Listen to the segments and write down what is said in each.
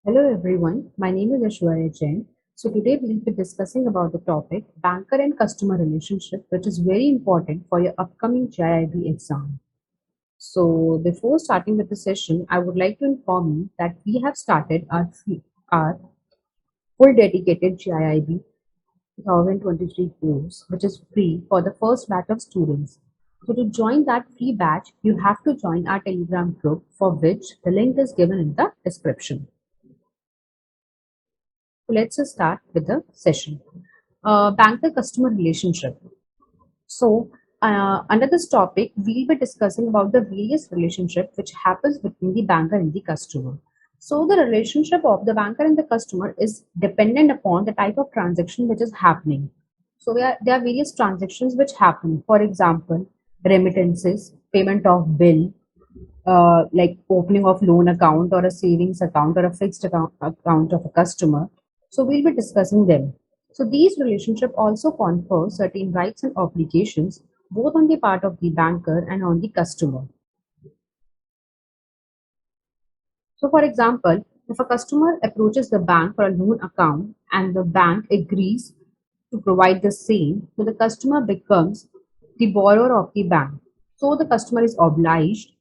Hello everyone, my name is Ashwarya Jain. So today we'll be discussing about the topic banker and customer relationship, which is very important for your upcoming JAIIB exam. So before starting with the session, I would like to inform you that we have started our full dedicated JAIIB 2023 course, which is free for the first batch of students. So to join that free batch, you have to join our Telegram group, for which the link is given in the description. So let's just start with the session. Banker customer relationship. So under this topic, we'll be discussing about the various relationship which happens between the banker and the customer. So the relationship of the banker and the customer is dependent upon the type of transaction which is happening. So there are various transactions which happen. For example, remittances, payment of bill, like opening of loan account or a savings account or a fixed account of a customer. So we'll be discussing them. So these relationship also confer certain rights and obligations both on the part of the banker and on the customer. So for example, if a customer approaches the bank for a loan account and the bank agrees to provide the same, so the customer becomes the borrower of the bank. So the customer is obliged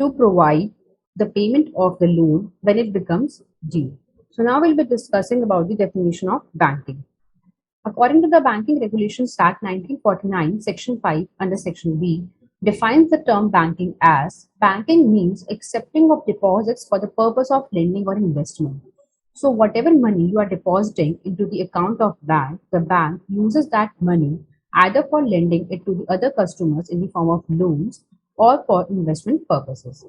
to provide the payment of the loan when it becomes due. So now we'll be discussing about the definition of banking. According to the Banking Regulations Act 1949, Section 5 under Section B defines the term banking as banking means accepting of deposits for the purpose of lending or investment. So whatever money you are depositing into the account of bank, the bank uses that money either for lending it to the other customers in the form of loans or for investment purposes.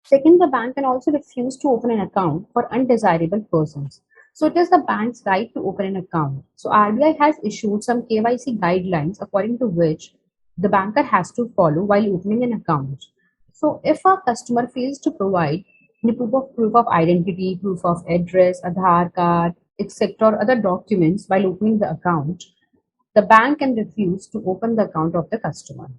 Second, the bank can also refuse to open an account for undesirable persons. So it is the bank's right to open an account. So RBI has issued some KYC guidelines according to which the banker has to follow while opening an account. So if a customer fails to provide the proof of identity, proof of address, Aadhaar card, etc., or other documents while opening the account, the bank can refuse to open the account of the customer.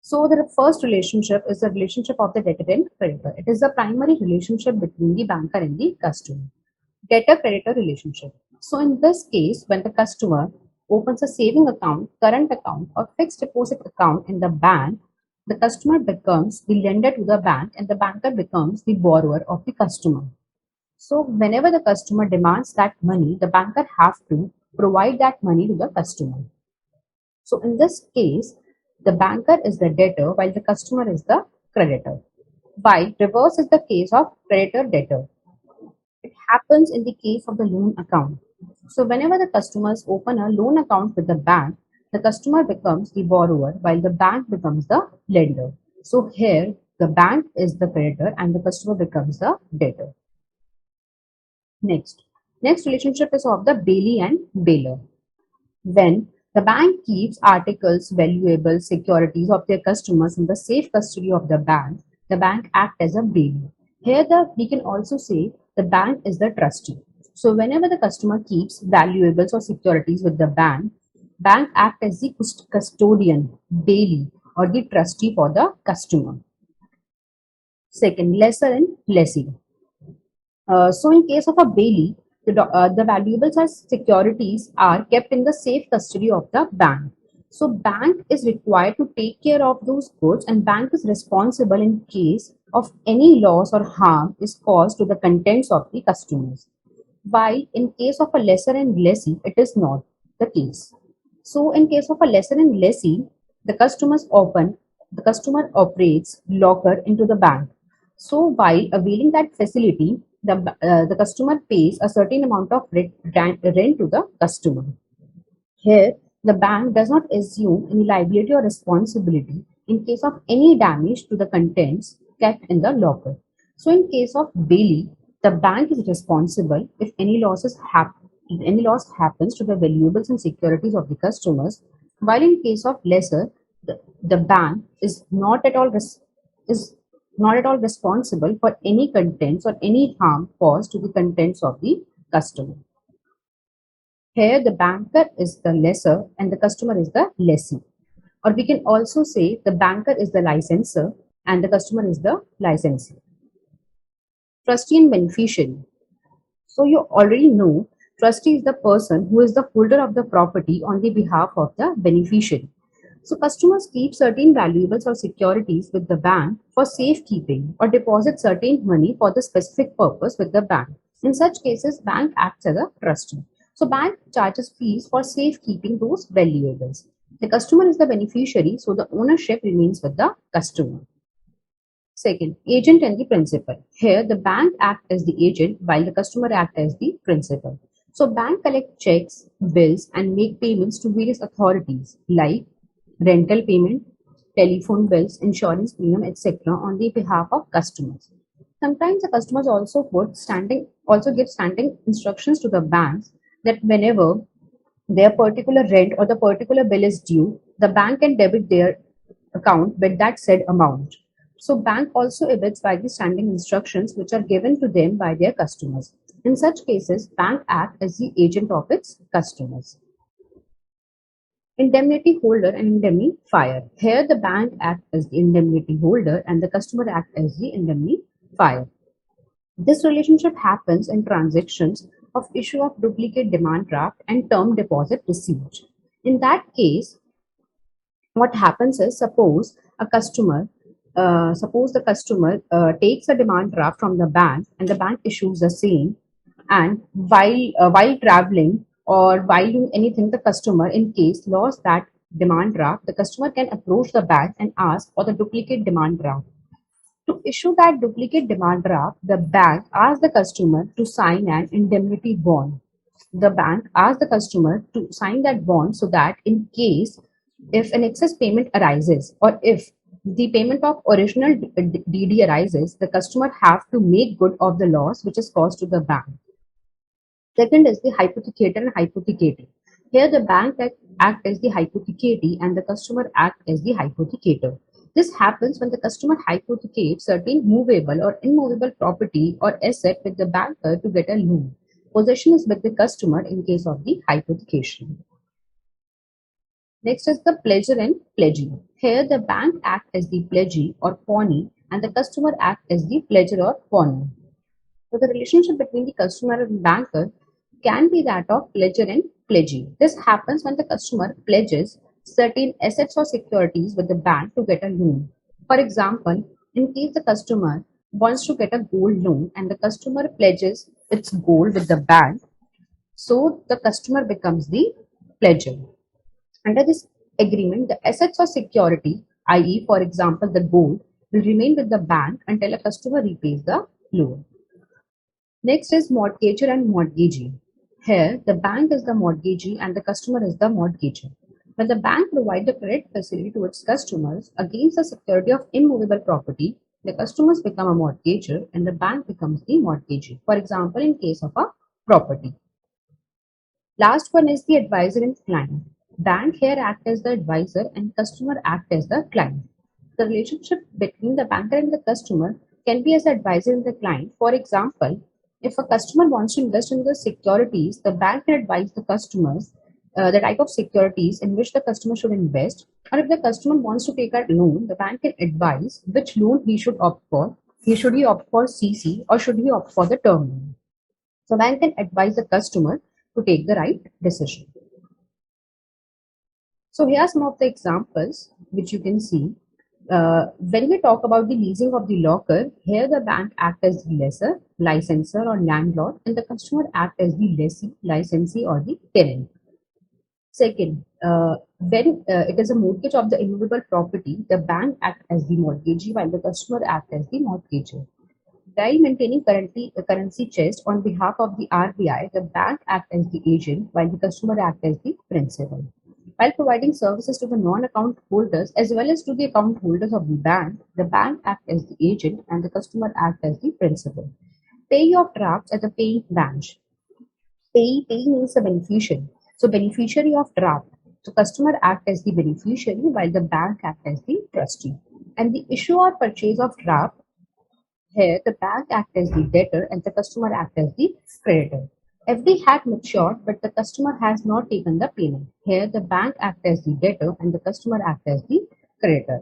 So the first relationship is the relationship of the debtor and creditor. It is the primary relationship between the banker and the customer. Debtor-creditor relationship. So in this case, when the customer opens a saving account, current account, or fixed deposit account in the bank, the customer becomes the lender to the bank and the banker becomes the borrower of the customer. So whenever the customer demands that money, the banker have to provide that money to the customer. So in this case, the banker is the debtor while the customer is the creditor. While reverse is the case of creditor-debtor. It happens in the case of the loan account. So whenever the customers open a loan account with the bank, the customer becomes the borrower while the bank becomes the lender. So here the bank is the creditor and the customer becomes the debtor. Next relationship is of the bailee and bailor. When the bank keeps articles, valuable securities of their customers in the safe custody of the bank acts as a bailey. Here we can also say the bank is the trustee. So whenever the customer keeps valuables or securities with the bank acts as the custodian, bailey, or the trustee for the customer. Second, lessor and lessee. So in case of a bailey, the valuables as securities are kept in the safe custody of the bank. So bank is required to take care of those goods and bank is responsible in case of any loss or harm is caused to the contents of the customers. While in case of a lessor and lessee, it is not the case. So in case of a lessor and lessee, the customer operates locker into the bank. So while availing that facility, the customer pays a certain amount of rent to the customer. Here, the bank does not assume any liability or responsibility in case of any damage to the contents kept in the locker. So in case of bailey, the bank is responsible if any loss happens to the valuables and securities of the customers, while in case of lessor, the bank is not at all responsible for any contents or any harm caused to the contents of the customer. Here the banker is the lessor and the customer is the lessee. Or we can also say the banker is the licensor and the customer is the licensee. Trustee and beneficiary. So you already know trustee is the person who is the holder of the property on the behalf of the beneficiary. So customers keep certain valuables or securities with the bank for safekeeping or deposit certain money for the specific purpose with the bank. In such cases, bank acts as a trustee. So bank charges fees for safekeeping those valuables. The customer is the beneficiary, so the ownership remains with the customer. Second, agent and the principal. Here, the bank acts as the agent while the customer acts as the principal. So, bank collect checks, bills, and make payments to various authorities like rental payment, telephone bills, insurance premium, etc. on the behalf of customers. Sometimes the customers also give standing instructions to the banks that whenever their particular rent or the particular bill is due, the bank can debit their account with that said amount. So bank also abides by the standing instructions which are given to them by their customers. In such cases, bank acts as the agent of its customers. Indemnity holder and indemnifier. Here the bank acts as the indemnity holder and the customer acts as the indemnifier. This relationship happens in transactions of issue of duplicate demand draft and term deposit received. In that case, what happens is suppose the customer takes a demand draft from the bank and the bank issues the same, and while traveling or while doing anything, the customer in case lost that demand draft, the customer can approach the bank and ask for the duplicate demand draft. To issue that duplicate demand draft, the bank asks the customer to sign an indemnity bond. The bank asks the customer to sign that bond so that in case if an excess payment arises or if the payment of original DD arises, the customer have to make good of the loss which is caused to the bank. Second is the hypothecator and hypothecatee. Here the bank act as the hypothecatee and the customer act as the hypothecator. This happens when the customer hypothecates certain movable or immovable property or asset with the banker to get a loan. Possession is with the customer in case of the hypothecation. Next is the pledger and pledgee. Here the bank acts as the pledgee or pawnee and the customer acts as the pledger or pawnee. So the relationship between the customer and banker can be that of pledger and pledgee. This happens when the customer pledges certain assets or securities with the bank to get a loan. For example, in case the customer wants to get a gold loan and the customer pledges its gold with the bank, so the customer becomes the pledger. Under this agreement, the assets or security, i.e., for example, the gold, will remain with the bank until a customer repays the loan. Next is mortgager and mortgagee. Here, the bank is the mortgagee and the customer is the mortgager. When the bank provides a credit facility to its customers against the security of immovable property, the customers become a mortgager and the bank becomes the mortgagee. For example, in case of a property. Last one is the advisor and client. Bank here act as the advisor and customer act as the client. The relationship between the banker and the customer can be as the advisor and the client. For example, if a customer wants to invest in the securities, the bank can advise the customers the type of securities in which the customer should invest. Or if the customer wants to take a loan, the bank can advise which loan he should opt for. Should he opt for CC or should he opt for the term loan? So bank can advise the customer to take the right decision. So here are some of the examples which you can see. When we talk about the leasing of the locker, here the bank acts as the lessor, licensor or landlord and the customer acts as the lessee, licensee or the tenant. Second, when it is a mortgage of the immovable property, the bank acts as the mortgagee while the customer acts as the mortgager. While maintaining currency chest on behalf of the RBI, the bank acts as the agent while the customer acts as the principal. While providing services to the non-account holders as well as to the account holders of the bank acts as the agent and the customer acts as the principal. Payee of drafts at the paying branch. Payee means the beneficiary. So beneficiary of draft. So customer acts as the beneficiary while the bank acts as the trustee. And the issue or purchase of draft. Here, the bank acts as the debtor and the customer acts as the creditor. FD had matured, but the customer has not taken the payment. Here, the bank acts as the debtor and the customer acts as the creditor.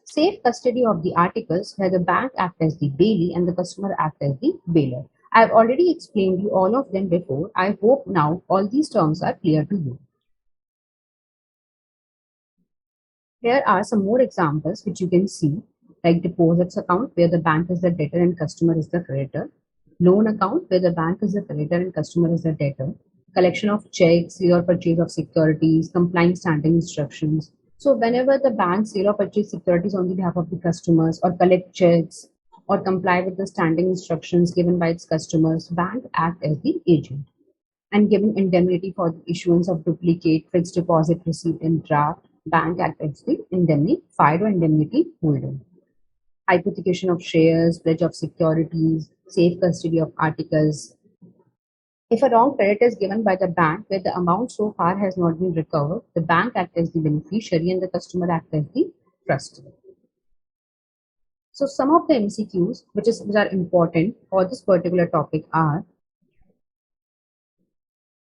Safe custody of the articles where the bank acts as the bailee and the customer acts as the bailer. I have already explained you all of them before. I hope now all these terms are clear to you. Here are some more examples which you can see, like deposits account where the bank is the debtor and customer is the creditor, loan account where the bank is the creditor and customer is the debtor, collection of checks, sale or purchase of securities, complying standing instructions. So whenever the bank sale or purchase securities on the behalf of the customers or collect checks or comply with the standing instructions given by its customers, bank act as the agent. And giving indemnity for the issuance of duplicate fixed deposit receipt and draft, bank act as the indemnified or indemnity holder. Hypothecation of shares, pledge of securities, safe custody of articles. If a wrong credit is given by the bank where the amount so far has not been recovered, the bank acts as the beneficiary and the customer acts as the trustee. So some of the MCQs which are important for this particular topic are: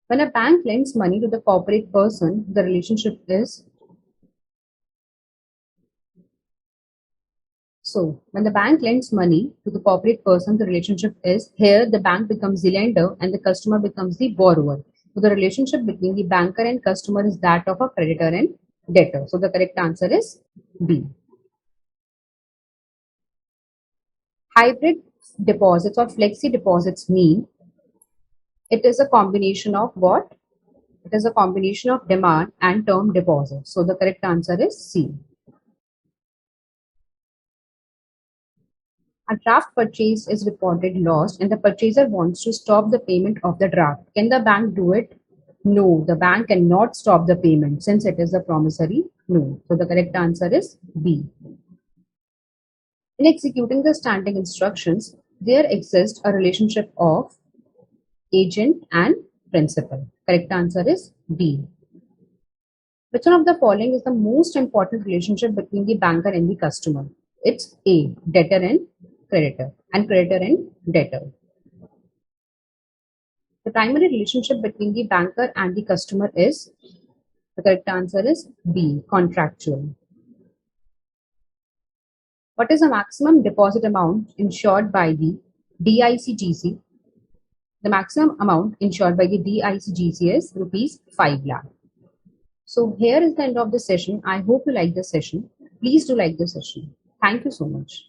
when a bank lends money to the corporate person, the relationship is when the bank lends money to the corporate person, the relationship is here the bank becomes the lender and the customer becomes the borrower. So the relationship between the banker and customer is that of a creditor and debtor. So the correct answer is B. Hybrid deposits or flexi deposits mean it is a combination of what? It is a combination of demand and term deposits. So the correct answer is C. A draft purchase is reported lost and the purchaser wants to stop the payment of the draft. Can the bank do it? No, the bank cannot stop the payment since it is a promissory note. So the correct answer is B. In executing the standing instructions, there exists a relationship of agent and principal. Correct answer is D. Which one of the following is the most important relationship between the banker and the customer? It's A, debtor and creditor, and creditor and debtor. The primary relationship between the banker and the customer is, the correct answer is B, contractual. What is the maximum deposit amount insured by the DICGC? The maximum amount insured by the DICGC is rupees 5 lakh. So here is the end of the session. I hope you like the session. Please do like the session. Thank you so much.